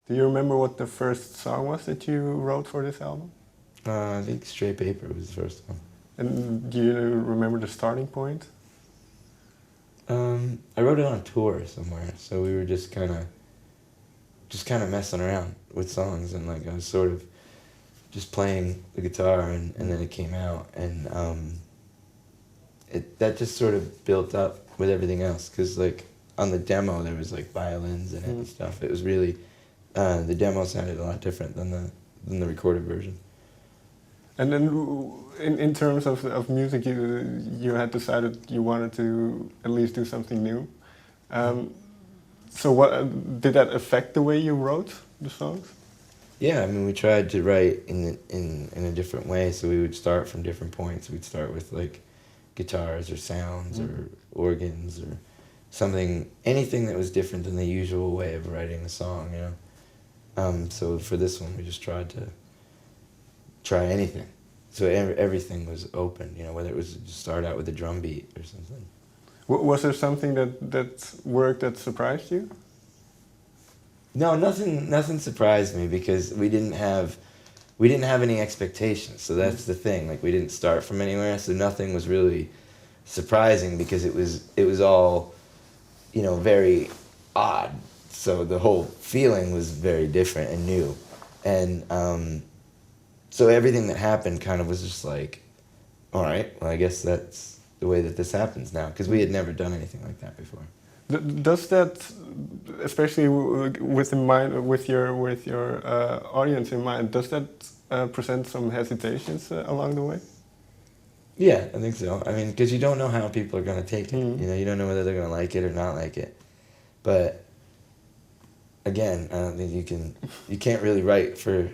Do you remember what the first song was that you wrote for this album? I think Straight Paper was the first one. And do you remember the starting point? I wrote it on tour somewhere, so we were just kind of messing around with songs, and like I was sort of just playing the guitar, and then it came out, and that just sort of built up with everything else, because like on the demo there was like violins in it and stuff. It was really the demo sounded a lot different than the recorded version. And then, in terms of music, you had decided you wanted to at least do something new. So, what did that affect the way you wrote the songs? Yeah, I mean, we tried to write in a different way. So we would start from different points. We'd start with like guitars or sounds or organs or something, anything that was different than the usual way of writing a song. You know. So for this one, we just tried to try anything. So everything was open, you know, whether it was just start out with a drum beat or something. Was there something that worked that surprised you? No, nothing surprised me, because we didn't have any expectations. So that's the thing. Like, we didn't start from anywhere, so nothing was really surprising, because it was all, you know, very odd. So the whole feeling was very different and new, and so everything that happened kind of was just like, all right, well, I guess that's the way that this happens now, because we had never done anything like that before. Does that, especially with your audience in mind, does that present some hesitations along the way? Yeah, I think so. I mean, because you don't know how people are going to take it. You know, you don't know whether they're going to like it or not like it. But again, I don't think you can't really write for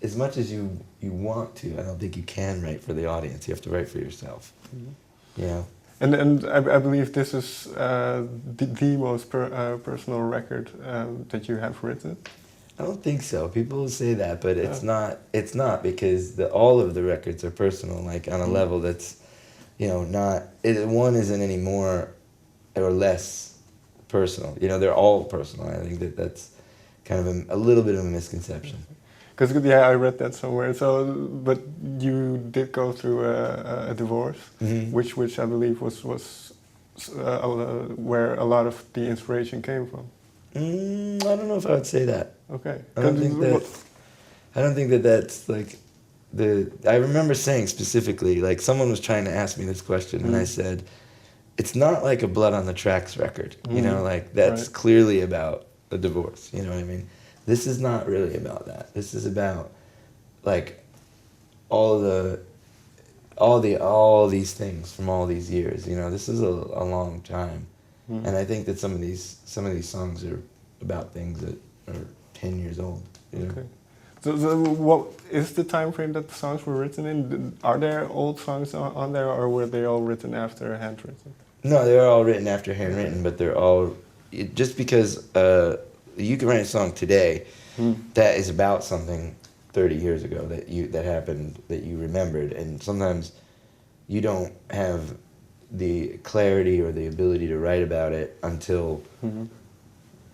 as much as you want to. I don't think you can write for the audience. You have to write for yourself. You know. And I believe this is the most personal record that you have written. I don't think so. People say that, but it's not. It's not, because all of the records are personal, like on a level that's, you know, not. One isn't any more or less personal. You know, they're all personal. I think that's kind of a little bit of a misconception. Because I read that somewhere. So, but you did go through a divorce, which I believe was where a lot of the inspiration came from. I don't know if I would say that. Okay. I don't think that that's like I remember saying specifically, like, someone was trying to ask me this question, and I said, it's not like a Blood on the Tracks record. You know, like, that's clearly about a divorce. You know what I mean? This is not really about that. This is about, like, all these things from all these years. You know, this is a long time, and I think that some of these songs are about things that are 10 years old. You know? Okay. So what is the time frame that the songs were written in? Are there old songs on there, or were they all written after handwritten? No, they're all written after handwritten, but they're all just because. You can write a song today that is about something 30 years ago that happened, that you remembered, and sometimes you don't have the clarity or the ability to write about it until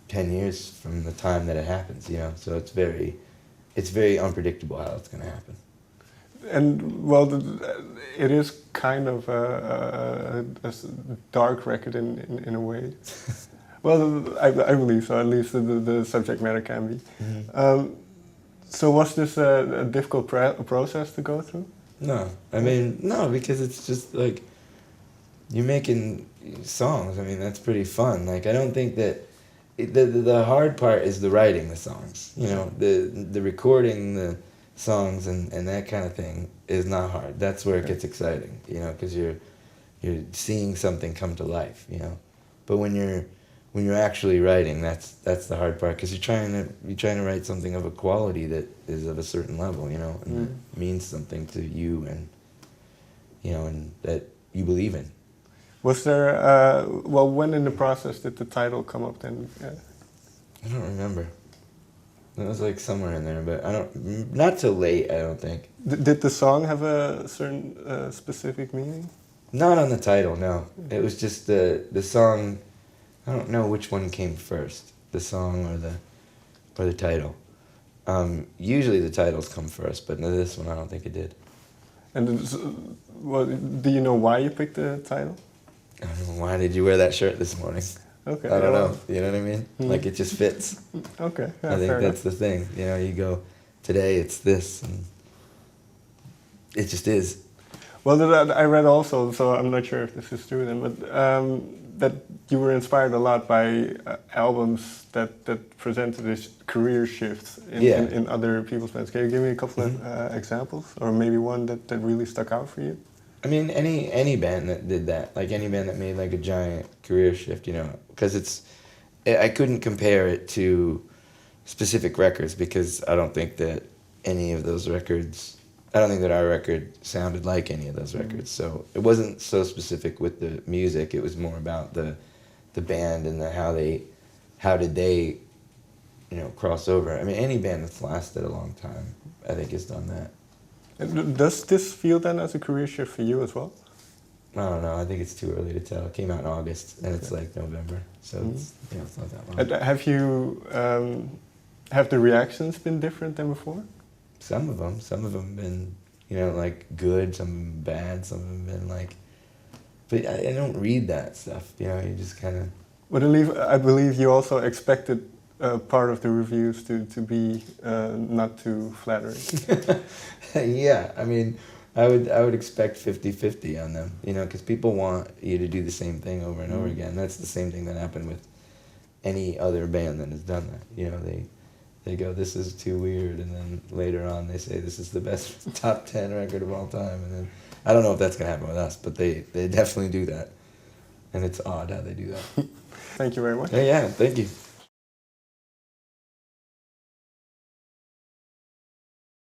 10 years from the time that it happens, you know. So it's very unpredictable how it's going to happen. And well, it is kind of a dark record in a way. Well, I believe so. At least the subject matter can be. So was this a difficult process to go through? No, I mean, no, because it's just like you're making songs. I mean, that's pretty fun. Like, I don't think that the hard part is the writing the songs. You know, the recording the songs and that kind of thing is not hard. That's where it gets exciting. You know, because you're seeing something come to life. You know, but when you're actually writing, that's the hard part, because you're trying to write something of a quality that is of a certain level, you know, and that means something to you, and you know, and that you believe in. Was there when in the process did the title come up then? I don't remember. It was like somewhere in there, but not till late, I don't think. Did the song have a certain specific meaning? Not on the title, no. It was just the song. I don't know which one came first, the song or or the title. Usually the titles come first, but this one I don't think it did. And well, do you know why you picked the title? I don't know, why did you wear that shirt this morning? Okay. I don't know. You know what I mean? Like it just fits. Okay. I think that's the thing. You know, you go, today it's this, and it just is. Well, I read also, so I'm not sure if this is true then, but that you were inspired a lot by albums that presented this career shift in other people's bands. Can you give me a couple of examples, or maybe one that really stuck out for you? I mean, any band that did that, like any band that made like a giant career shift, you know, because I couldn't compare it to specific records because I don't think that any of those records. I don't think that our record sounded like any of those records. So it wasn't so specific with the music. It was more about the band and how did they, you know, cross over. I mean, any band that's lasted a long time, I think, has done that. And does this feel then as a career shift for you as well? I don't know. I think it's too early to tell. It came out in August, and it's like November, so it's, you know, it's not that long. And have you have the reactions been different than before? Some of them been, you know, like good, some of them bad, some of them been like, but I don't read that stuff, you know, you just kind of. But I believe you also expected part of the reviews to be not too flattering. Yeah, I mean, I would expect 50-50 on them, you know, because people want you to do the same thing over and over again. That's the same thing that happened with any other band that has done that, you know, they go, this is too weird, and then later on they say this is the best top 10 record of all time, and then I don't know if that's going to happen with us, but they definitely do that, and it's odd how they do that. Thank you very much. Yeah, thank you.